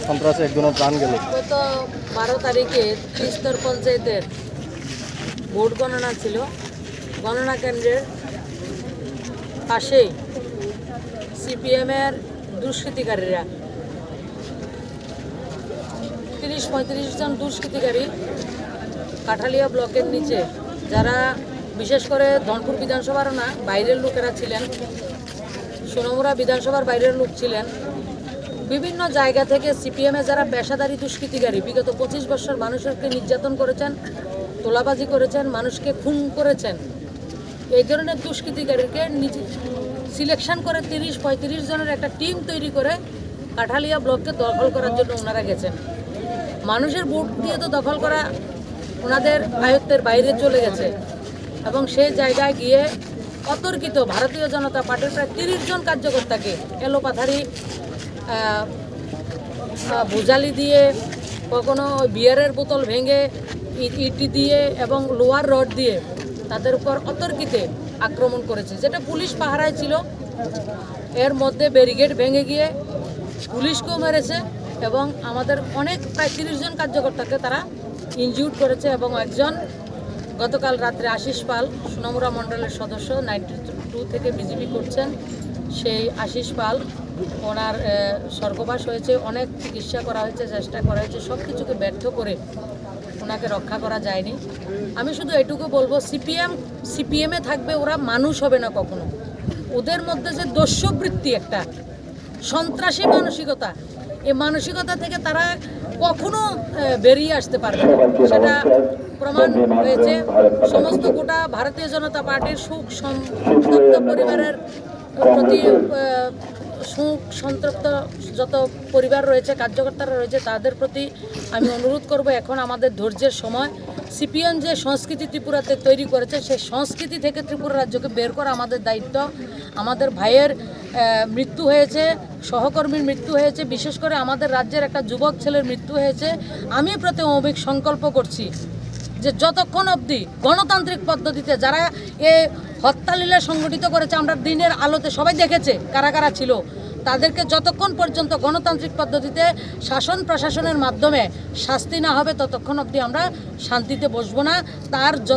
সন্ত্রাসে একজনের প্রাণ গেল। গত 12 তারিখে ত্রিস্তর পঞ্চায়েতের ভোট গণনা ছিল। গণনা কেন্দ্রের পাশেই সিপিএমের দুষ্কৃতিকারীরা 30-35 জন দুষ্কৃতিকারী কাঠালিয়া ব্লকের নিচে, যারা বিশেষ করে ধনপুর বিধানসভারও না, বাইরের লোকেরা ছিলেন, সোনামুড়া বিধানসভার বাইরের লোক ছিলেন, বিভিন্ন জায়গা থেকে সিপিএমে যারা পেশাদারী দুষ্কৃতিকারী বিগত 25 বছর মানুষকে নির্যাতন করেছেন, তোলাবাজি করেছেন, মানুষকে খুন করেছেন, এই ধরনের দুষ্কৃতিকারীকে সিলেকশন করে 30-35 জনের একটা টিম তৈরি করে কাঠালিয়া ব্লককে দখল করার জন্য ওনারা গেছেন। মানুষের ভোট দিয়ে তো দখল করা ওনাদের আয়ত্তের বাইরে চলে গেছে এবং সেই জায়গায় গিয়ে অতর্কিত ভারতীয় জনতা পার্টির প্রায় 30 জন কার্যকর্তাকে এলোপাথারি ভুজালি দিয়ে, কখনো বিয়ারের বোতল ভেঙে, ইটি দিয়ে এবং লোহার রড দিয়ে তাদের উপর অতর্কিতে আক্রমণ করেছে, যেটা পুলিশ পাহারায় ছিল। এর মধ্যে ব্যারিকেড ভেঙে গিয়ে পুলিশকেও মেরেছে এবং আমাদের অনেক প্রায় 30 জন কার্যকর্তাকে তারা ইনজিউর্ড করেছে এবং একজন গতকাল রাত্রে আশিস পাল, সোনামুড়া মণ্ডলের সদস্য, 92 থেকে বিজেপি করছেন, সেই আশিস পাল, ওনার স্বর্গবাস হয়েছে। অনেক চিকিৎসা করা হয়েছে, চেষ্টা করা হয়েছে, সব কিছুকে ব্যর্থ করে ওনাকে রক্ষা করা যায়নি। আমি শুধু এটুকু বলবো, সিপিএমে থাকবে, ওরা মানুষ হবে না কখনো। ওদের মধ্যে যে দস্যুবৃত্তি, একটা সন্ত্রাসী মানসিকতা, এই মানসিকতা থেকে তারা কখনো বেরিয়ে আসতে পারবে না, সেটা প্রমাণ হয়েছে। সমস্ত গোটা ভারতীয় জনতা পার্টির শোক সন্তপ্ত পরিবারের প্রতি, শোক সন্তপ্ত যত পরিবার রয়েছে, কার্যকর্তারা রয়েছে, তাদের প্রতি আমি অনুরোধ করব, এখন আমাদের ধৈর্যের সময়। সিপিএম যে সংস্কৃতি ত্রিপুরাতে তৈরি করেছে, সেই সংস্কৃতি থেকে ত্রিপুরা রাজ্যকে বের করা আমাদের দায়িত্ব। আমাদের ভাইয়ের মৃত্যু হয়েছে, সহকর্মীর মৃত্যু হয়েছে, বিশেষ করে আমাদের রাজ্যের একটা যুবক ছেলের মৃত্যু হয়েছে। আমি প্রতিমৌখিক সংকল্প করছি যে যতক্ষণ অবধি গণতান্ত্রিক পদ্ধতিতে যারা এ হত্যালীলা সংগঠিত করেছে, আমরা দিনের আলোতে সবাই দেখেছে কারা কারা ছিল, তাদেরকে যতক্ষণ পর্যন্ত গণতান্ত্রিক পদ্ধতিতে শাসন প্রশাসনের মাধ্যমে শাস্তি না হবে, ততক্ষণ অবধি আমরা শান্তিতে বসবো না। তার